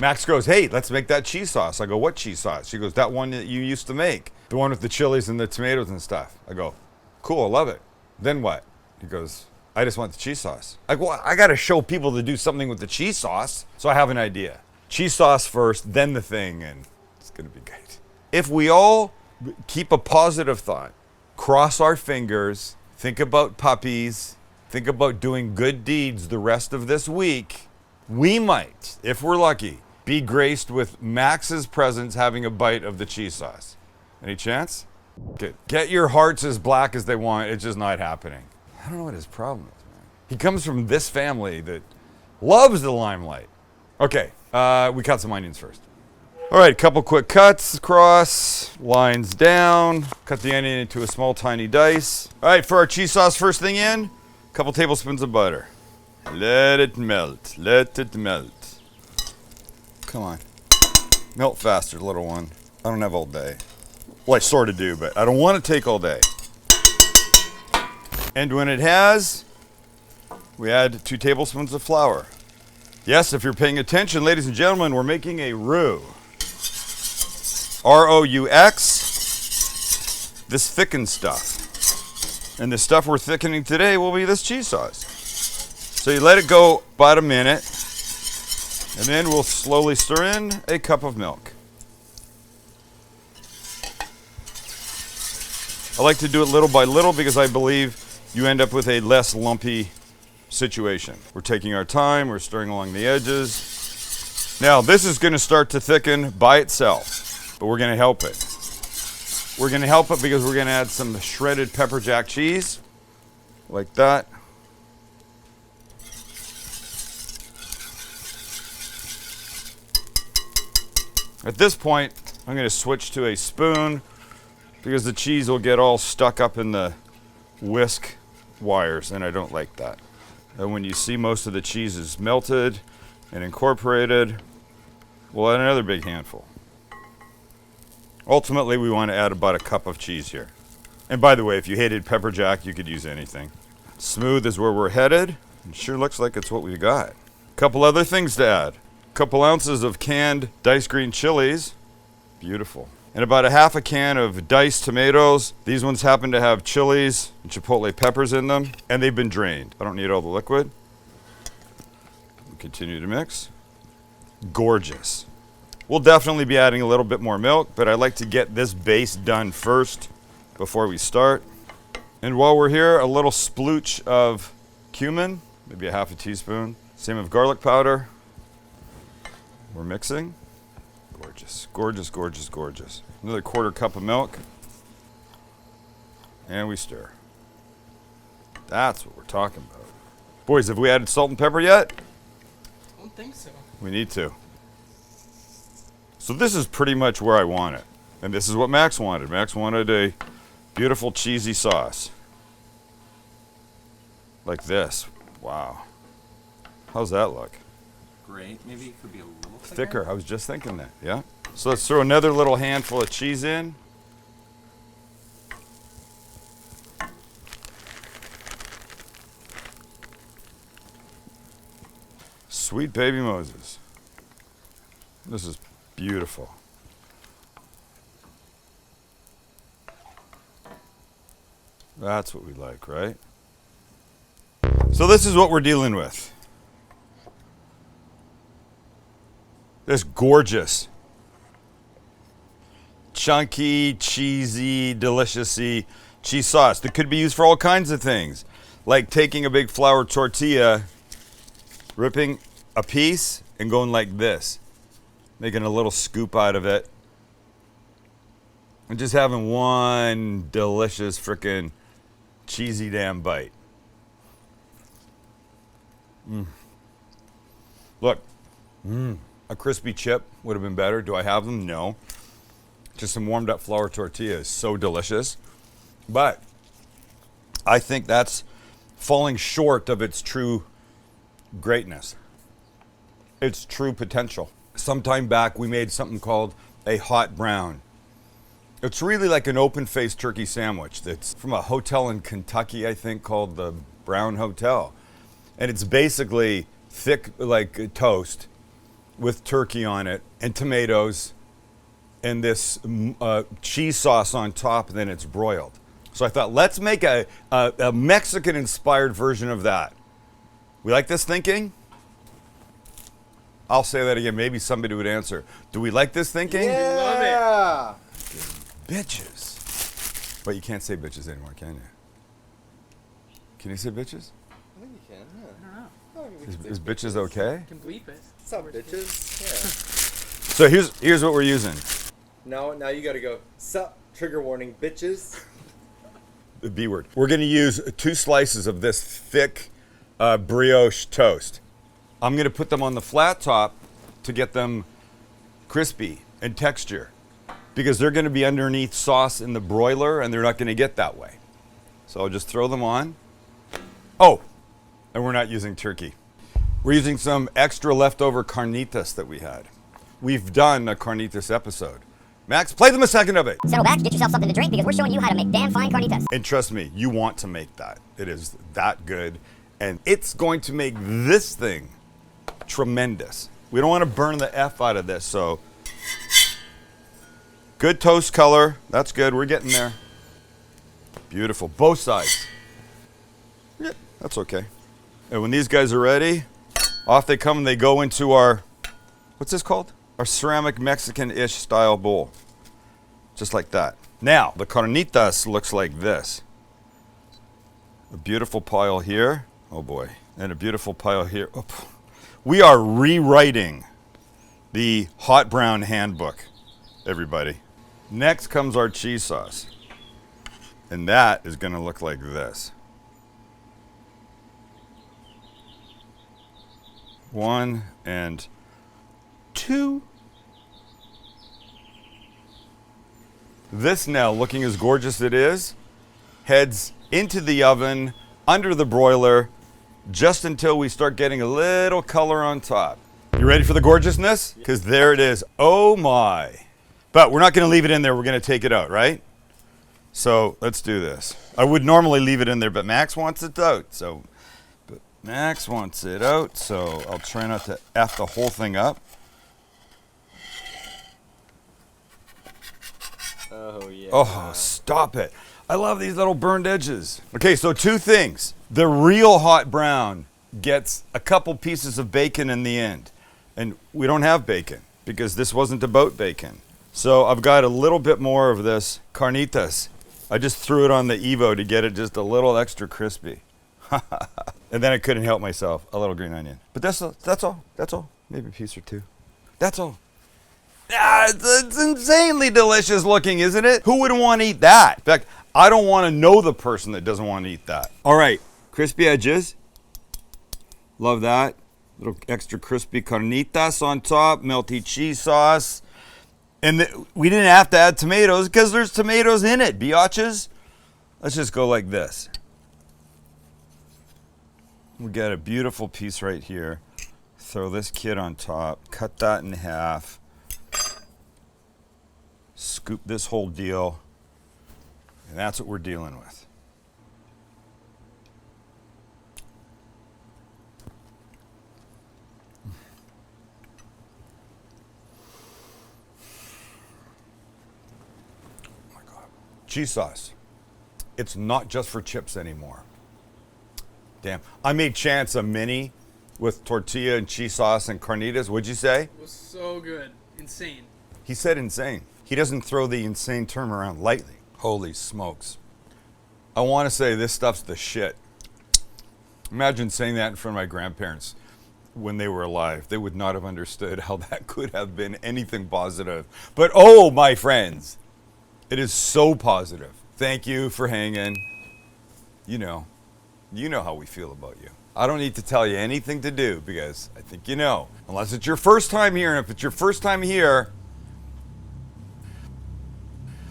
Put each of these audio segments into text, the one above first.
Max goes, hey, let's make that cheese sauce. I go, what cheese sauce? She goes, that one that you used to make. The one with the chilies and the tomatoes and stuff. I go, cool, I love it. Then what? He goes, I just want the cheese sauce. I go, I got to show people to do something with the cheese sauce. So I have an idea. Cheese sauce first, then the thing, and it's going to be great. If we all keep a positive thought, cross our fingers, think about puppies, think about doing good deeds the rest of this week, we might, if we're lucky, be graced with Max's presence having a bite of the cheese sauce. Any chance? Get your hearts as black as they want. It's just not happening. I don't know what his problem is, man. He comes from this family that loves the limelight. Okay, we cut some onions first. All right, a couple quick cuts across, lines down. Cut the onion into a small, tiny dice. All right, for our cheese sauce, first thing in, a couple tablespoons of butter. Let it melt, let it melt. Come on. Melt faster, little one. I don't have all day. Well, I sort of do, but I don't want to take all day. And when it has, we add 2 tablespoons of flour. Yes, if you're paying attention, ladies and gentlemen, we're making a roux. R-O-U-X. This thickens stuff. And the stuff we're thickening today will be this cheese sauce. So you let it go about a minute, and then we'll slowly stir in a cup of milk. I like to do it little by little because I believe you end up with a less lumpy situation. We're taking our time, we're stirring along the edges. Now, this is going to start to thicken by itself, but we're going to help it. We're going to help it because we're going to add some shredded pepper jack cheese, like that. At this point, I'm going to switch to a spoon because the cheese will get all stuck up in the whisk wires, and I don't like that. And when you see most of the cheese is melted and incorporated, we'll add another big handful. Ultimately, we want to add about a cup of cheese here. And by the way, if you hated pepper jack, you could use anything. Smooth is where we're headed. It sure looks like it's what we got. A couple other things to add. A couple ounces of canned diced green chilies. Beautiful. And about a half a can of diced tomatoes. These ones happen to have chilies and chipotle peppers in them, and they've been drained. I don't need all the liquid. We'll continue to mix. Gorgeous. We'll definitely be adding a little bit more milk, but I like to get this base done first before we start. And while we're here, a little splooch of cumin, maybe a half a teaspoon. Same of garlic powder. We're mixing. Gorgeous, gorgeous, gorgeous, gorgeous. Another quarter cup of milk. And we stir. That's what we're talking about. Boys, have we added salt and pepper yet? I don't think so. We need to. So this is pretty much where I want it. And this is what Max wanted. Max wanted a beautiful cheesy sauce. Like this. Wow. How's that look? Great. Maybe it could be a little Thicker. I was just thinking that, yeah? So let's throw another little handful of cheese in. Sweet baby Moses. This is beautiful. That's what we like, right? So this is what we're dealing with. This gorgeous, chunky, cheesy, delicious-y cheese sauce that could be used for all kinds of things. Like taking a big flour tortilla, ripping a piece, and going like this. Making a little scoop out of it. And just having one delicious frickin' cheesy damn bite. Look. A crispy chip would have been better. Do I have them? No. Just some warmed up flour tortilla is so delicious. But I think that's falling short of its true greatness. Its true potential. Sometime back we made something called a hot brown. It's really like an open-faced turkey sandwich that's from a hotel in Kentucky, I think, called the Brown Hotel. And it's basically thick like toast with turkey on it and tomatoes and this cheese sauce on top, and then it's broiled. So I thought, let's make a Mexican-inspired version of that. We like this thinking? I'll say that again. Maybe somebody would answer. Do we like this thinking? Yeah. Bitches. But you can't say bitches anymore, can you? Can you say bitches? I think you can. Yeah. I don't know. I think we can say Is bitches okay? You can bleep it. What's up, bitches? Yeah. So here's what we're using. Now you gotta go. Sup? Trigger warning, bitches. The B word. We're going to use 2 slices of this thick brioche toast. I'm going to put them on the flat top to get them crispy and texture, because they're going to be underneath sauce in the broiler and they're not going to get that way. So I'll just throw them on. Oh, and we're not using turkey. We're using some extra leftover carnitas that we had. We've done a carnitas episode. Max, play them a second of it. Settle back, get yourself something to drink, because we're showing you how to make damn fine carnitas. And trust me, you want to make that. It is that good. And it's going to make this thing tremendous. We don't want to burn the F out of this, so good toast color. That's good. We're getting there. Beautiful. Both sides. Yeah, that's okay. And when these guys are ready, off they come and they go into our, what's this called? Our ceramic Mexican-ish style bowl. Just like that. Now, the carnitas looks like this. A beautiful pile here. Oh boy. And a beautiful pile here. Oh. We are rewriting the hot brown handbook, everybody. Next comes our cheese sauce. And that is going to look like this. 1 and 2. This now, looking as gorgeous as it is, heads into the oven under the broiler just until we start getting a little color on top. You ready for the gorgeousness? Because there it is. Oh my. But we're not going to leave it in there. We're going to take it out, right? So let's do this. I would normally leave it in there, but Max wants it out. So Max wants it out, so I'll try not to F the whole thing up. Oh yeah. Oh, stop it. I love these little burned edges. Okay, so 2 things. The real hot brown gets a couple pieces of bacon in the end. And we don't have bacon because this wasn't about bacon. So I've got a little bit more of this carnitas. I just threw it on the Evo to get it just a little extra crispy. And then I couldn't help myself. A little green onion. But that's all. Maybe a piece or 2. That's all. Ah, it's insanely delicious looking, isn't it? Who wouldn't want to eat that? In fact, I don't want to know the person that doesn't want to eat that. All right, crispy edges. Love that. Little extra crispy carnitas on top, melty cheese sauce. And we didn't have to add tomatoes because there's tomatoes in it, biatches. Let's just go like this. We got a beautiful piece right here. Throw this kid on top, cut that in half. Scoop this whole deal, and that's what we're dealing with. Oh my God. Cheese sauce. It's not just for chips anymore. Damn. I made Chance a mini with tortilla and cheese sauce and carnitas. What'd you say? It was so good. Insane. He said insane. He doesn't throw the insane term around lightly. Holy smokes. I want to say this stuff's the shit. Imagine saying that in front of my grandparents when they were alive. They would not have understood how that could have been anything positive. But oh, my friends, it is so positive. Thank you for hanging. You know how we feel about you. I don't need to tell you anything to do because I think you know. Unless it's your first time here, and if it's your first time here,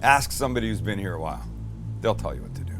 ask somebody who's been here a while. They'll tell you what to do.